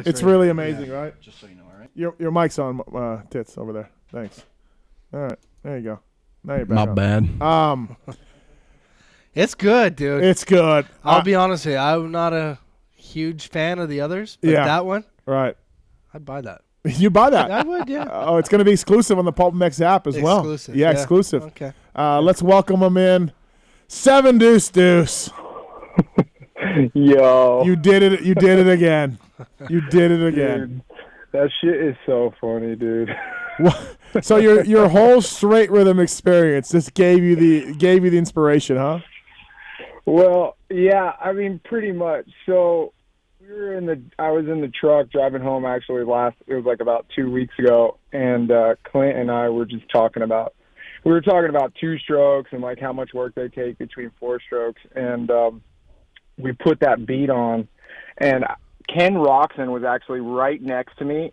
It's really amazing, right? Just so you know, all right? Your mic's on, Tits, over there. Thanks. All right. There you go. Now you're back My on. bad. It's good, dude. It's good. I'll be honest with you. I'm not a huge fan of the others, but that one, right. I'd buy that. You buy that? I would, yeah. Oh, it's going to be exclusive on the PulpMX app as well. Exclusive. Yeah, exclusive. Okay. Let's welcome them in. 7 Deuce Deuce. Yo. You did it. You did it again. You did it again. Dude, that shit is so funny, dude. So your whole straight rhythm experience just gave you the inspiration, huh? Well, yeah, I mean, pretty much. So I was in the truck driving home actually it was like about 2 weeks ago, and Clint and I were just talking about two strokes and like how much work they take between 4 strokes, and we put that beat on, and Ken Roxon was actually right next to me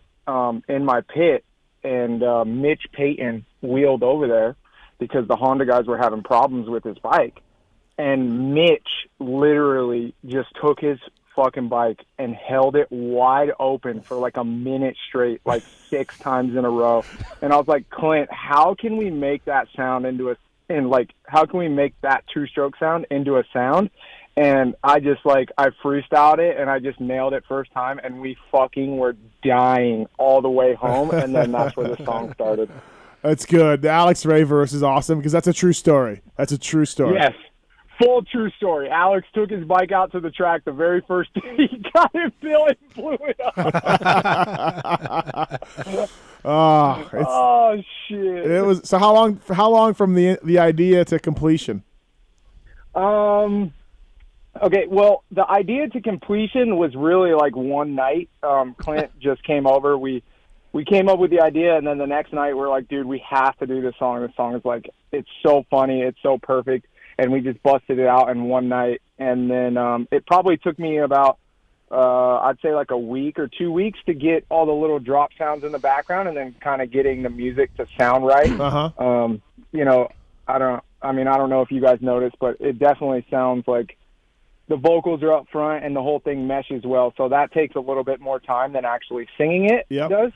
in my pit, and Mitch Payton wheeled over there because the Honda guys were having problems with his bike, and Mitch literally just took his fucking bike and held it wide open for like a minute straight, like 6 times in a row. And I was like, Clint, how can we make that sound how can we make that 2-stroke sound into a sound? And I freestyled it, and I just nailed it first time, and we fucking were dying all the way home, and then that's where the song started. That's good. The Alex Ray verse is awesome because that's a true story. That's a true story. Yes. Full true story. Alex took his bike out to the track the very first day he got it, Bill, and blew it up. Oh shit! It was so. How long from the idea to completion? Okay, well, the idea to completion was really like one night. Clint just came over. We came up with the idea, and then the next night we're like, dude, we have to do this song. This song is like, it's so funny, it's so perfect, and we just busted it out in one night. And then it probably took me about, I'd say like a week or 2 weeks to get all the little drop sounds in the background, and then kind of getting the music to sound right. You know, I don't know if you guys noticed, but it definitely sounds like the vocals are up front and the whole thing meshes well. So that takes a little bit more time than actually singing it does.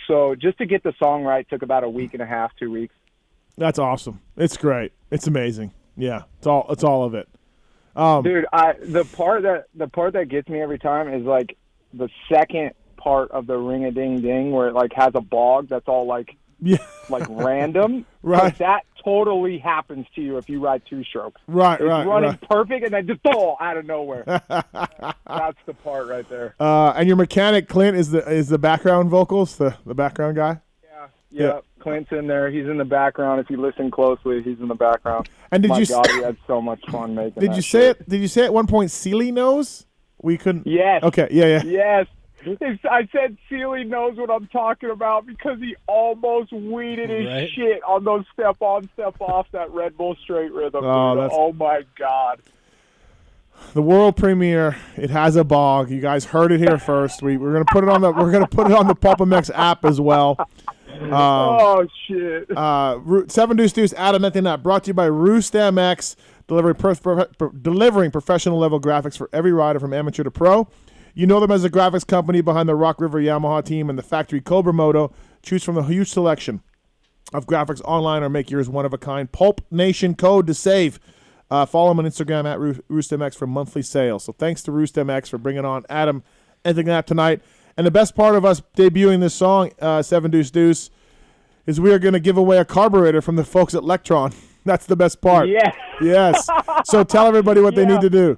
So just to get the song right took about a week and a half, 2 weeks. That's awesome. It's great. It's amazing. Yeah, it's all of it. Dude, the part that gets me every time is like the second part of the ring a ding ding where it like has a bog that's all like random. Right. Like that totally happens to you if you ride 2 strokes. Right. It's running perfect and then just out of nowhere. That's the part right there. And your mechanic Clint is the background vocals, the background guy. Yeah. Clint's in there. He's in the background. If you listen closely, he's in the background. And God, we had so much fun making. Did you say it? Did you say at one point Sealy knows? We couldn't. Yes. Okay. Yeah. Yes. I said Sealy knows what I'm talking about because he almost weeded his shit on those step on, step off that Red Bull straight rhythm. Oh my God. The world premiere. It has a bog. You guys heard it here first. We're gonna put it on the PulpMX app as well. Oh shit. 7 Deuce Deuce Adam Enticknap brought to you by RoostMX, delivering professional level graphics for every rider from amateur to pro. You know them as the graphics company behind the Rock River Yamaha team and the factory Cobra Moto. Choose from a huge selection of graphics online or make yours one of a kind. Pulp Nation code to save. Follow them on Instagram at RoostMX for monthly sales. So thanks to RoostMX for bringing on Adam Enticknap tonight. And the best part of us debuting this song, 7 Deuce Deuce, is we are going to give away a carburetor from the folks at Electron. That's the best part. Yeah. Yes. So tell everybody what they need to do.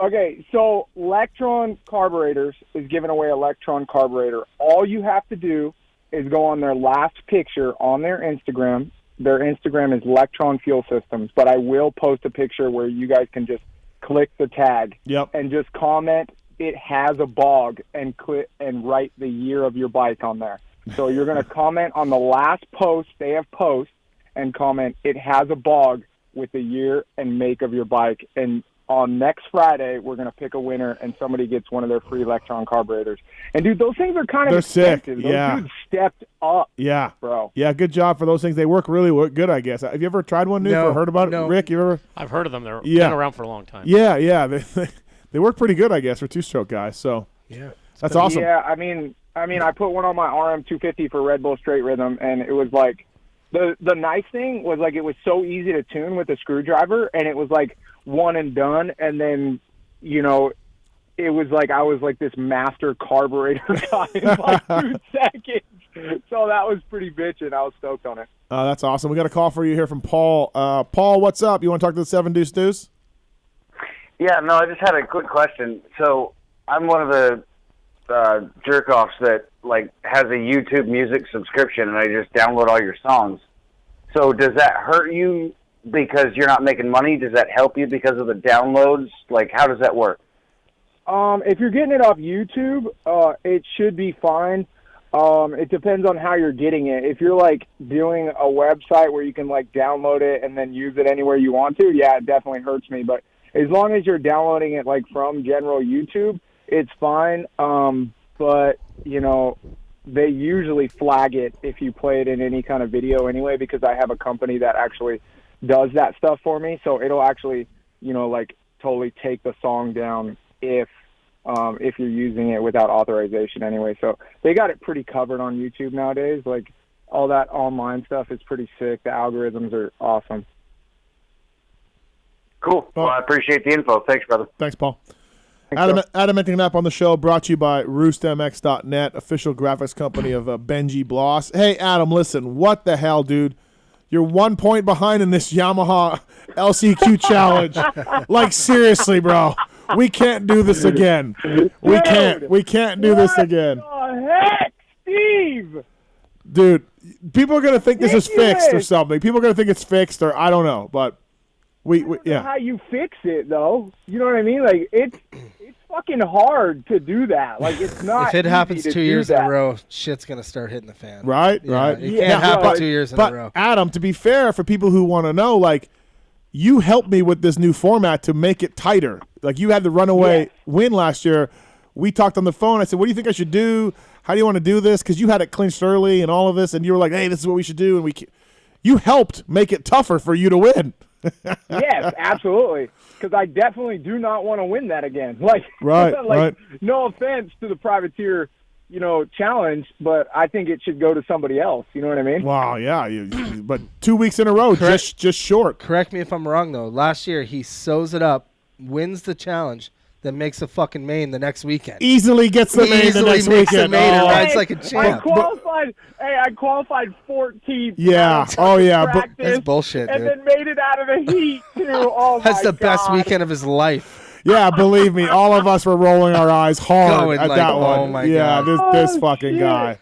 Okay, so Electron Carburetors is giving away Electron Carburetor. All you have to do is go on their last picture on their Instagram. Their Instagram is Electron Fuel Systems, but I will post a picture where you guys can just click the tag and just comment, it has a bog, and click and write the year of your bike on there. So you're going to comment on the last post they have post and comment, it has a bog with the year and make of your bike. And on next Friday, we're going to pick a winner, and somebody gets one of their free Electron carburetors. And, dude, those things are kind of expensive. Sick. Those dudes stepped up. Yeah. Bro. Yeah, good job for those things. They work really good, I guess. Have you ever tried one, Nuke, or heard about it? Rick, you ever? I've heard of them. They've been around for a long time. Yeah. They work pretty good, I guess, for 2-stroke guys. So yeah. That's awesome. Yeah, I mean, I put one on my RM250 for Red Bull Straight Rhythm, and it was like the nice thing was like it was so easy to tune with a screwdriver, and it was like one and done, and then it was like I was like this master carburetor guy in like 2 seconds. So that was pretty bitchin'. I was stoked on it. That's awesome. We got a call for you here from Paul. Paul, what's up? You want to talk to the 7 Deuce Deuce? Yeah, no, I just had a quick question. So I'm one of the jerk-offs that like has a YouTube Music subscription, and I just download all your songs. So does that hurt you because you're not making money? Does that help you because of the downloads? Like, how does that work? If you're getting it off YouTube, it should be fine. It depends on how you're getting it. If you're like doing a website where you can like download it and then use it anywhere you want to, yeah, it definitely hurts me. But as long as you're downloading it like from general YouTube, it's fine. But they usually flag it if you play it in any kind of video anyway, because I have a company that actually does that stuff for me. So it'll actually, like totally take the song down if you're using it without authorization anyway. So they got it pretty covered on YouTube nowadays. Like all that online stuff is pretty sick. The algorithms are awesome. Cool. Well, I appreciate the info. Thanks, brother. Thanks, Paul. Adam Enticknap on the show, brought to you by RoostMX.net, official graphics company of Benji Bloss. Hey, Adam, listen, what the hell, dude? You're 1 point behind in this Yamaha LCQ challenge. Like, seriously, bro. We can't do this again. We can't do this again. What the heck, Steve? Dude, people are going to think this is fixed or something. People are going to think it's fixed or I don't know, but I don't know how you fix it, though. You know what I mean? Like, it's fucking hard to do that. Like, it's not. If it happens 2 years in a row, shit's gonna start hitting the fan. Right. It can't happen 2 years in a row. But Adam, to be fair, for people who want to know, like, you helped me with this new format to make it tighter. Like, you had the runaway win last year. We talked on the phone. I said, "What do you think I should do? How do you want to do this?" Because you had it clinched early and all of this, and you were like, "Hey, this is what we should do." And you helped make it tougher for you to win. Yes, absolutely. Because I definitely do not want to win that again. Like, right. No offense to the privateer, challenge, but I think it should go to somebody else. You know what I mean? Wow, yeah. But 2 weeks in a row, just short. Correct me if I'm wrong, though. Last year, he sews it up, wins the challenge, then makes a fucking main the next weekend. Easily gets the main the next weekend. And rides like a champ. I qualified 14th. Yeah. Practice, that's bullshit, and dude. then made it out of the heat, too. Oh, that's the God. best weekend of his life. Yeah, believe me, all of us were rolling our eyes hard at that one. Oh my God. This fucking shit. guy.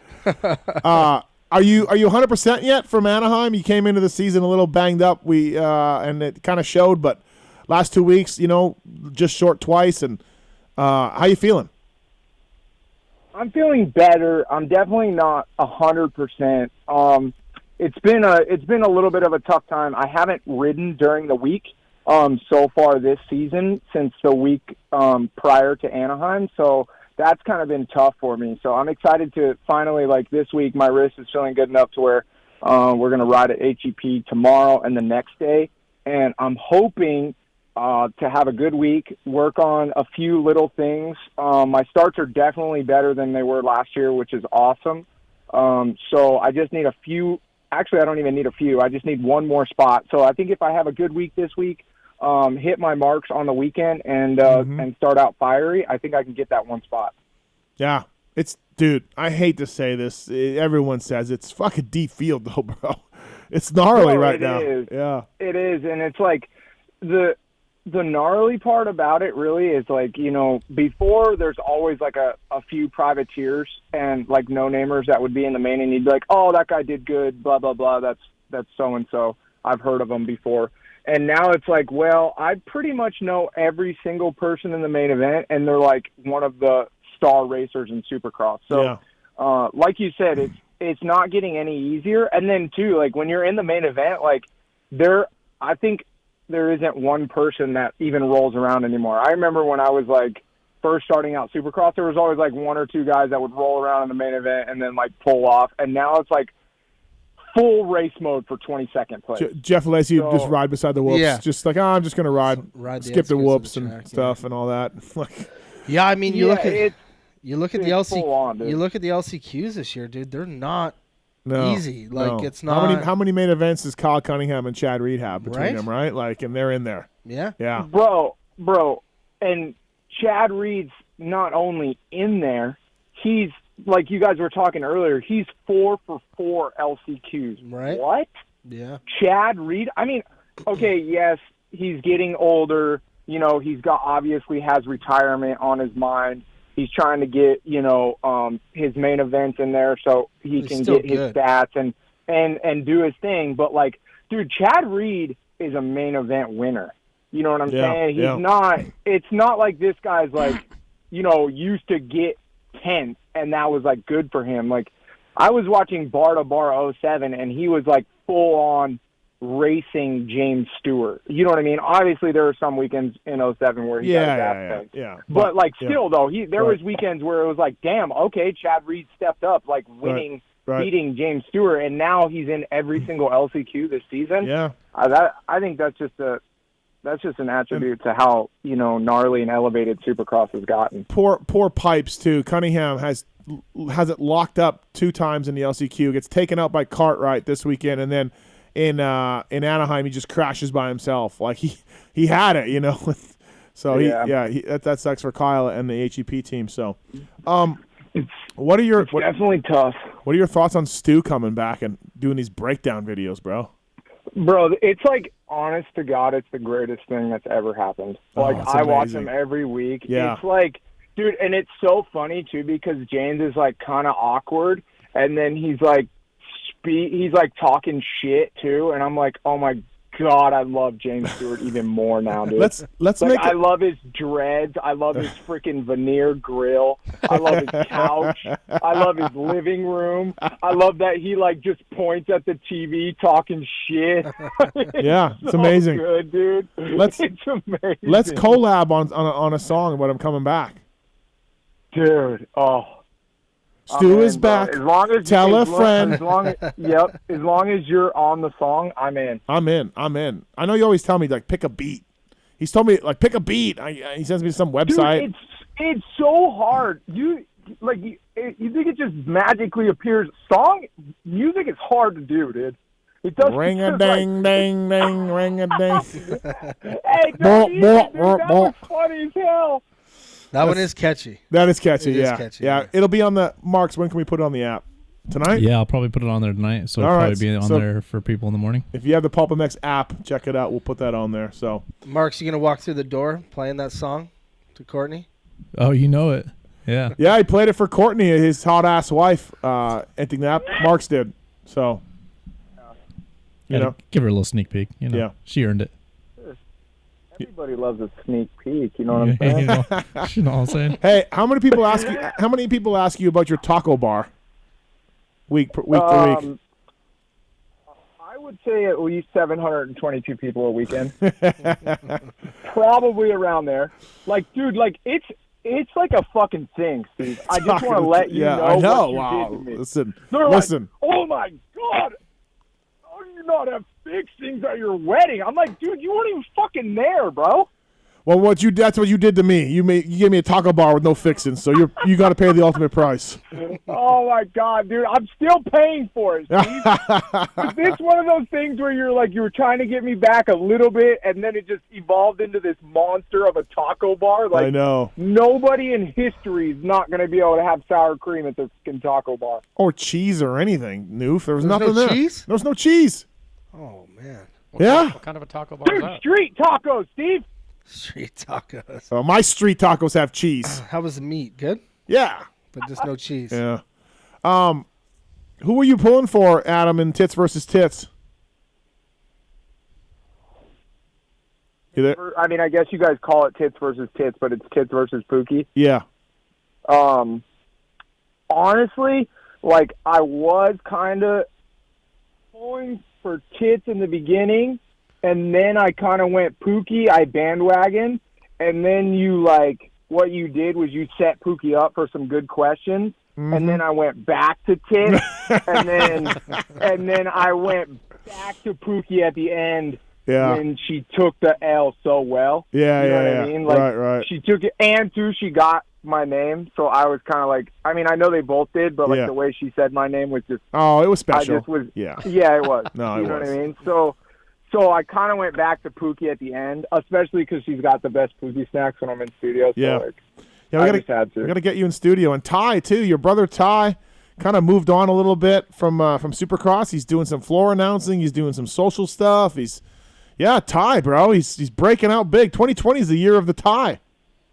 Are you 100% yet from Anaheim? You came into the season a little banged up. And it kind of showed, but last 2 weeks, just short twice. And how you feeling? I'm feeling better. I'm definitely not 100%. It's been a little bit of a tough time. I haven't ridden during the week so far this season since the week prior to Anaheim. So that's kind of been tough for me. So I'm excited to finally, like this week, my wrist is feeling good enough to where we're going to ride at HEP tomorrow and the next day. And I'm hoping to have a good week, work on a few little things. My starts are definitely better than they were last year, which is awesome. So I just need a few. Actually, I don't even need a few. I just need one more spot. So I think if I have a good week this week, hit my marks on the weekend and start out fiery, I think I can get that one spot. Yeah. Dude, I hate to say this. Everyone says it's fucking deep field, though, bro. It's gnarly right now. Yeah. It is. And it's like the gnarly part about it really is like, before there's always like a few privateers and like no-namers that would be in the main and you'd be like, oh, that guy did good, blah, blah, blah. That's so-and-so. I've heard of them before. And now it's like, well, I pretty much know every single person in the main event and they're like one of the star racers in Supercross. So like you said, it's not getting any easier. And then too, like when you're in the main event, like I think there isn't one person that even rolls around anymore. I remember when I was like first starting out Supercross, there was always like one or two guys that would roll around in the main event and then like pull off. And now it's like full race mode for 22nd place. Jeff lets you just ride beside the whoops. Yeah. Just like, I'm just going to ride skip the whoops and stuff and all that. Yeah, I mean, you look at You look at the It's full on, dude. You look at the LCQs this year, dude. They're not No, easy. Like no. it's not. How many main events does Kyle Cunningham and Chad Reed have between Right? them? Right, like, and they're in there. Yeah. Yeah, Bro, and Chad Reed's not only in there, he's like you guys were talking earlier. He's 4 for 4 LCQs. Right. What? Yeah. Chad Reed? I mean, okay, yes, he's getting older. You know, he's got obviously has retirement on his mind. He's trying to get, his main events in there so he He's can still get his good. stats and do his thing. But like, dude, Chad Reed is a main event winner. You know what I'm saying? He's not. It's not like this guy's like, used to get 10th and that was like good for him. Like, I was watching Bar to Bar 07 and he was like full on racing James Stewart. You know what I mean? Obviously, there were some weekends in 07 where he got his ass spanked. yeah. But like, still though, there was weekends where it was like, damn, okay, Chad Reed stepped up, like winning, beating James Stewart, and now he's in every single LCQ this season. Yeah, I think that's just an attribute to how gnarly and elevated Supercross has gotten. Poor Pipes too. Cunningham has it locked up 2 times in the LCQ. Gets taken out by Cartwright this weekend, and then in Anaheim he just crashes by himself. Like he had it, So that sucks for Kyle and the HEP team. So, what are definitely tough. What are your thoughts on Stu coming back and doing these breakdown videos, bro? Bro, it's like, honest to God, it's the greatest thing that's ever happened. Like, I watch him every week. Yeah. It's like, dude, and it's so funny, too, because James is, like, kind of awkward, and then he's, like, talking shit, too, and I'm like, oh, my God, I love James Stewart even more now, dude. I love his dreads. I love his freaking veneer grill. I love his couch. I love his living room. I love that he like just points at the TV talking shit. It's amazing. Good, dude. It's amazing. Let's collab on a song about him coming back, dude. Oh. Stu is back. As long as tell a friend. As long as you're on the song, I'm in. I'm in. I know you always tell me like pick a beat. He's told me like pick a beat. He sends me to some website. Dude, it's so hard. You think it just magically appears? Music is hard to do, dude. It does. Ring a ding ding ding, ring a ding. Hey, that was funny as hell. That one is catchy. That is catchy. It is catchy, yeah. It'll be on the Marks. When can we put it on the app? Tonight? Yeah, I'll probably put it on there tonight. So it'll probably be on there for people in the morning. If you have the PulpMX app, check it out. We'll put that on there. So, Mark's, you gonna walk through the door playing that song to Courtney? Oh, you know it. Yeah. Yeah, he played it for Courtney, his hot ass wife, Enticknap. Marks did. So, give her a little sneak peek. She earned it. Everybody loves a sneak peek. You know what I'm saying? You know what I'm saying? Hey, how many people ask you about your taco bar? Week to week. I would say at least 722 people a weekend. Probably around there. Like, dude, like it's like a fucking thing, Steve. I just want to let you know. I know. What you did to me. Listen. Like, oh my God. How do you not have fixings at your wedding? I'm like, dude, you weren't even fucking there, bro. Well, that's what you did to me. You gave me a taco bar with no fixings, so you got to pay the ultimate price. Oh my God, dude, I'm still paying for it. Is this one of those things where you were trying to get me back a little bit, and then it just evolved into this monster of a taco bar? Like, I know. Nobody in history is not going to be able to have sour cream at their fucking taco bar. Or cheese or anything, Noof. There was nothing there. Cheese? There was no cheese. Oh man. What kind of a taco bar is that? Street tacos, Steve. Street tacos. Oh, my street tacos have cheese. How was the meat? Good? Yeah. But just no cheese. Yeah. Who were you pulling for, Adam, in Tits versus Tits? You there? I mean, I guess you guys call it Tits versus Tits, but it's Tits versus Pookie. Yeah. Honestly, like, I was kind of pulling for Tits in the beginning, and then I kind of went Pookie. I bandwagon, and then what you did was you set Pookie up for some good questions, and then I went back to Tits, and then I went back to Pookie at the end when she took the L so well. Yeah, you know yeah, what yeah. I mean? Like, right. She took it, and too, she got my name, so I was kind of like, I mean, I know they both did, but like the way she said my name was just. Oh, it was special. I just was. Yeah. Yeah, it was. No, you know was. what I mean? So I kind of went back to Pookie at the end, especially because she's got the best Pookie snacks when I'm in studio. So Yeah. Like, we gotta get you in studio. And Ty too, your brother Ty, kind of moved on a little bit from Supercross. He's doing some floor announcing. He's doing some social stuff. Ty, bro. He's breaking out big. 2020 is the year of the Ty.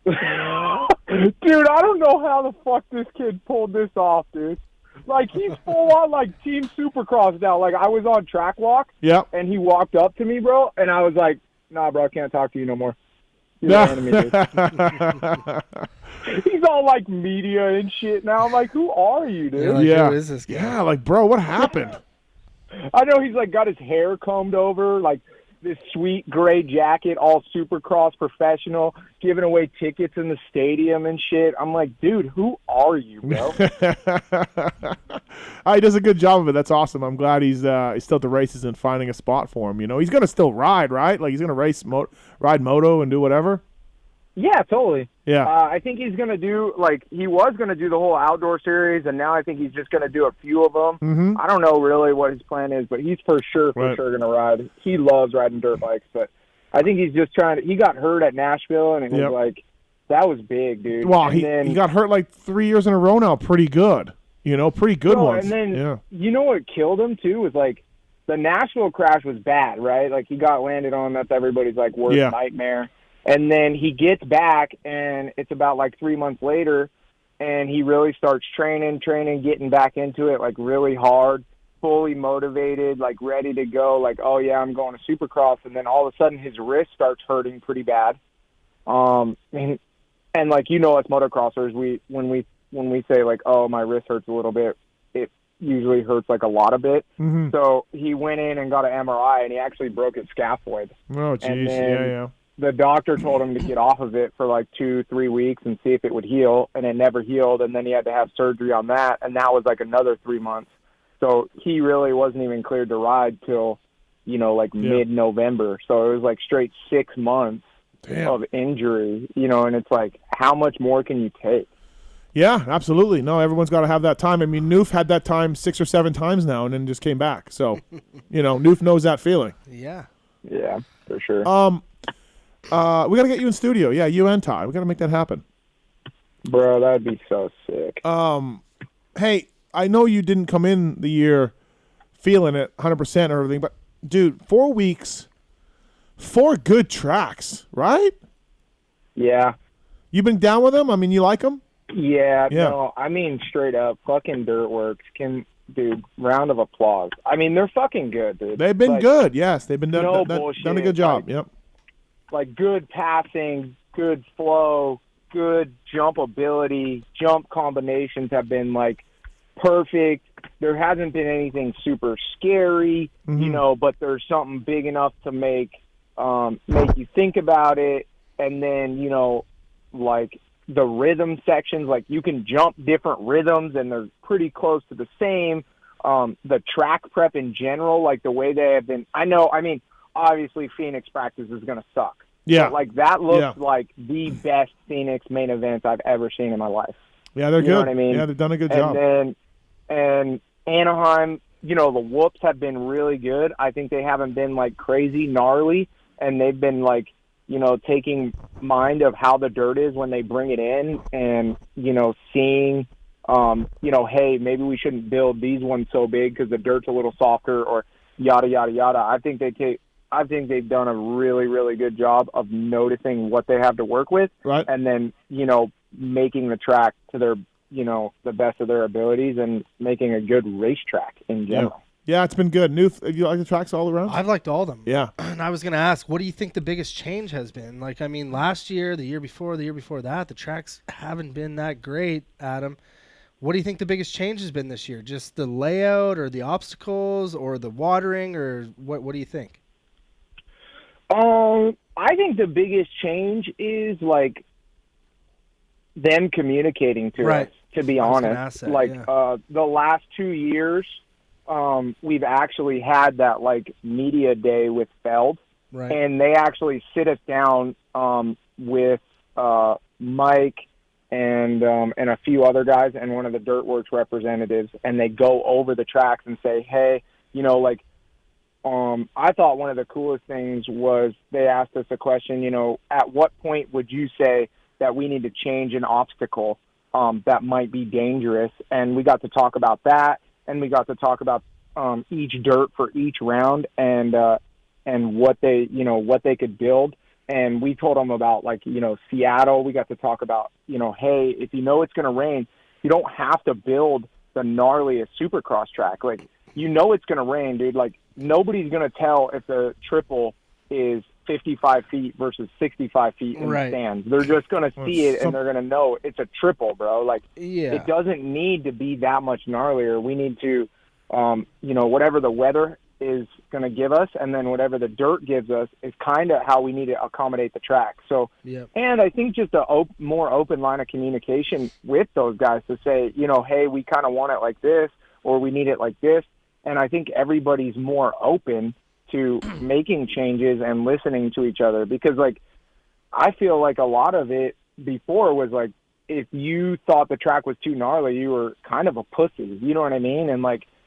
Dude, I don't know how the fuck this kid pulled this off, dude. Like, he's full on, like, Team Supercross now. Like, I was on track walk, and he walked up to me, bro, and I was like, nah, bro, I can't talk to you no more. You're an enemy, dude. He's all, like, media and shit now. I'm like, who are you, dude? Who is this guy? Yeah, like, bro, what happened? I know he's, like, got his hair combed over, like, this sweet gray jacket, all Supercross professional, giving away tickets in the stadium and shit. I'm like, dude, who are you, bro? He does a good job of it. That's awesome. I'm glad he's still at the races and finding a spot for him. You know, he's gonna still ride, right? Like he's gonna ride moto and do whatever. Yeah, totally. Yeah. I think he's going to do, like, he was going to do the whole outdoor series, and now I think he's just going to do a few of them. Mm-hmm. I don't know really what his plan is, but he's for sure going to ride. He loves riding dirt bikes, but I think he's just he got hurt at Nashville, and it was like, that was big, dude. Well, he got hurt like 3 years in a row now. Pretty good. You know, pretty good ones. And then, you know what killed him, too, was, like, the Nashville crash was bad, right? Like, he got landed on. That's everybody's, like, worst nightmare. And then he gets back, and it's about, like, 3 months later, and he really starts training, getting back into it, like, really hard, fully motivated, like, ready to go, like, oh, yeah, I'm going to Supercross. And then all of a sudden his wrist starts hurting pretty bad. And like, you know, us motocrossers, when we say, like, oh, my wrist hurts a little bit, it usually hurts, like, a lot of it. Mm-hmm. So he went in and got an MRI, and he actually broke his scaphoid. Oh, jeez, yeah. The doctor told him to get off of it for like 2-3 weeks and see if it would heal, and it never healed, and then he had to have surgery on that, and that was like another 3 months. So he really wasn't even cleared to ride till, you know, like mid-November. So it was like straight 6 months of injury, you know, and it's like, how much more can you take? Yeah, absolutely. No, everyone's got to have that time. I mean, Noof had that time 6 or 7 times now and then just came back. So, you know, Noof knows that feeling. Yeah. Yeah, for sure. We got to get you in studio. Yeah, you and Ty. We got to make that happen. Bro, that'd be so sick. Hey, I know you didn't come in the year feeling it 100% or everything, but, dude, 4 weeks, 4 good tracks, right? Yeah. You been down with them? I mean, you like them? Yeah, no, I mean, straight up, fucking Dirtworks dude, round of applause. I mean, they're fucking good, dude. They've been good, yes. They've been done a good job, like, like good passing, good flow, good jump ability, jump combinations have been like perfect. There hasn't been anything super scary, you know, but there's something big enough to make you think about it. And then, you know, like the rhythm sections, like you can jump different rhythms and they're pretty close to the same. The track prep in general, like the way they have been, obviously Phoenix practice is going to suck. Yeah. But, like, that looks like the best Phoenix main events I've ever seen in my life. Yeah, they're good. Know what I mean? Yeah, they've done a good job. And Anaheim, you know, the whoops have been really good. I think they haven't been, like, crazy gnarly, and they've been, like, you know, taking mind of how the dirt is when they bring it in and, you know, seeing, you know, hey, maybe we shouldn't build these ones so big because the dirt's a little softer or yada, yada, yada. I think they've done a really, really good job of noticing what they have to work with, right? And then, you know, making the track to their, you know, the best of their abilities and making a good racetrack in general. Yeah, it's been good. Have you liked the tracks all around? I've liked all of them. Yeah. And I was going to ask, what do you think the biggest change has been? Like, I mean, last year, the year before that, the tracks haven't been that great, Adam. What do you think the biggest change has been this year? Just the layout or the obstacles or the watering or what do you think? I think the biggest change is, like, them communicating to us, to be honest. The last 2 years, we've actually had that, like, media day with Feld. Right. And they actually sit us down with Mike and a few other guys and one of the Dirtworks representatives, and they go over the tracks and say, hey, I thought one of the coolest things was they asked us a question, at what point would you say that we need to change an obstacle that might be dangerous? And we got to talk about that, and we got to talk about each dirt for each round and what they could build. And we told them about Seattle. We got to talk about, hey, if it's going to rain, you don't have to build the gnarliest supercross track. Like, it's going to rain, dude. Like, nobody's going to tell if the triple is 55 feet versus 65 feet in the stands. They're just going to see it, and they're going to know it's a triple, bro. Like, it doesn't need to be that much gnarlier. We need to, whatever the weather is going to give us, and then whatever the dirt gives us is kind of how we need to accommodate the track. So, and I think just a more open line of communication with those guys to say, hey, we kind of want it like this, or we need it like this. And I think everybody's more open to making changes and listening to each other, because I feel like a lot of it before was if you thought the track was too gnarly, you were kind of a pussy. You know what I mean? And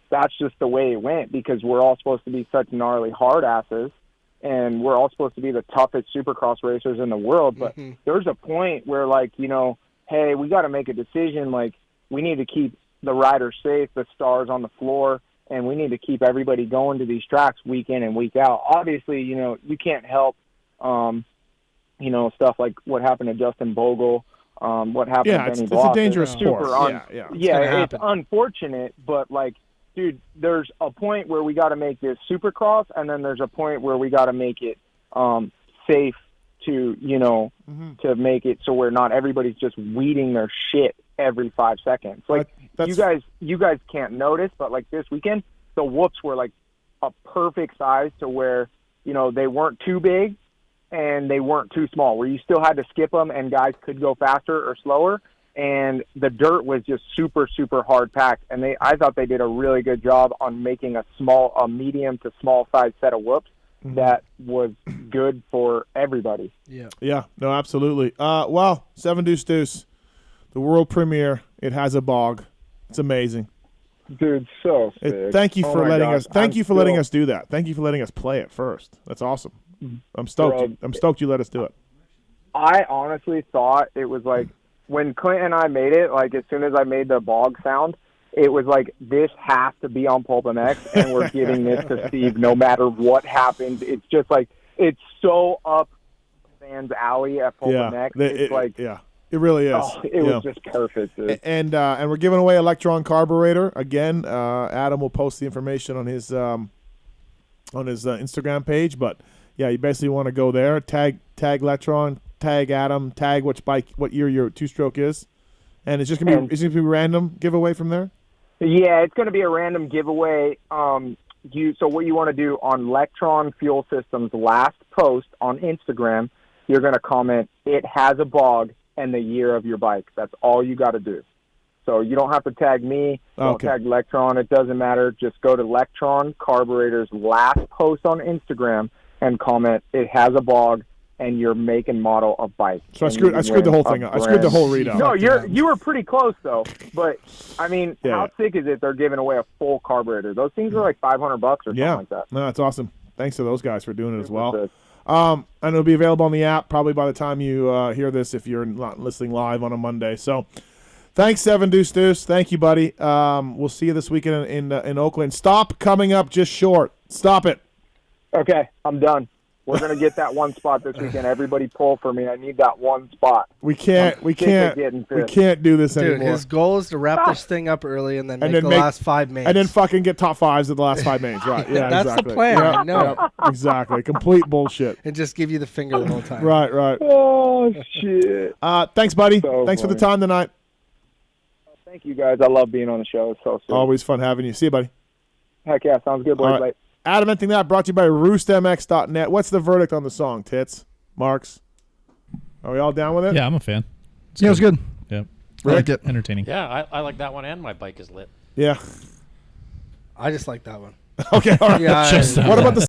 that's just the way it went, because we're all supposed to be such gnarly hard asses, and we're all supposed to be the toughest supercross racers in the world. But there's a point where hey, we got to make a decision. We need to keep the riders safe, the stars on the floor, and we need to keep everybody going to these tracks week in and week out. Obviously, you can't help, stuff like what happened to Justin Bogle, what happened to Benny Block. It's a dangerous sport. It's unfortunate, but dude, there's a point where we got to make this supercross, and then there's a point where we got to make it safe to, to make it so where not everybody's just weeding their shit every 5 seconds. You guys can't notice, but this weekend, the whoops were a perfect size to where, they weren't too big and they weren't too small, where you still had to skip them and guys could go faster or slower. And the dirt was just super, super hard packed. And I thought they did a really good job on making a medium to small size set of whoops that was good for everybody. Yeah, no, absolutely. Well, 7 Deuce Deuce, the world premiere. It has a bog. It's amazing, dude. So sick. Thank you for letting us. Thank you for letting us do that. Thank you for letting us play it first. That's awesome. I'm stoked. Bro, I'm stoked you let us do it. I honestly thought it was when Clint and I made it. As soon as I made the bog sound, it was this has to be on PulpMX, and we're giving this to Steve no matter what happens. It's just it's so up fans' alley at PulpMX. It really is. Oh, it was just perfect, dude. And we're giving away Electron carburetor again. Adam will post the information on his Instagram page. But yeah, you basically want to go there, tag Electron, tag Adam, tag what year your 2-stroke is, and it's just gonna be random giveaway from there. Yeah, it's gonna be a random giveaway. So what you want to do on Electron Fuel Systems' last post on Instagram, you're gonna comment, "It has a bog," and the year of your bike. That's all you got to do. So you don't have to tag me. Don't tag Electron. It doesn't matter. Just go to Electron Carburetor's last post on Instagram and comment, "It has a bog," and your make and model of bike. So I screwed the whole thing up. I screwed the whole read up. No, you were pretty close though. But I mean, how sick is it? They're giving away a full carburetor. Those things are $500 or something like that. No, that's awesome. Thanks to those guys for doing it as well. And it'll be available on the app probably by the time you hear this, if you're not listening live on a Monday. So thanks, 7 Deuce Deuce. Thank you, buddy. We'll see you this weekend in Oakland. Stop coming up just short. Stop it. Okay, I'm done. We're gonna get that one spot this weekend. Everybody pull for me. I need that one spot. We can't do this anymore. Dude, his goal is to wrap this thing up early and then make the last 5 mains. And then fucking get top 5s at the last 5 mains. Right. Yeah, that's exactly. the plan. Exactly. Complete bullshit. And just give you the finger the whole time. Right. Oh, shit. Thanks, buddy. So thanks funny. for the time tonight. Thank you, guys. I love being on the show. It's so sick. Always fun having you. See you, buddy. Heck yeah. Sounds good, boys. Right. Adam Enticknap brought to you by RoostMX.net. What's the verdict on the song, Tits? Marks? Are we all down with it? Yeah, I'm a fan. It was good. Yeah. I liked it. Entertaining. Yeah, I like that one, and my bike is lit. Yeah. I just like that one. Okay, all right. Yeah, what about the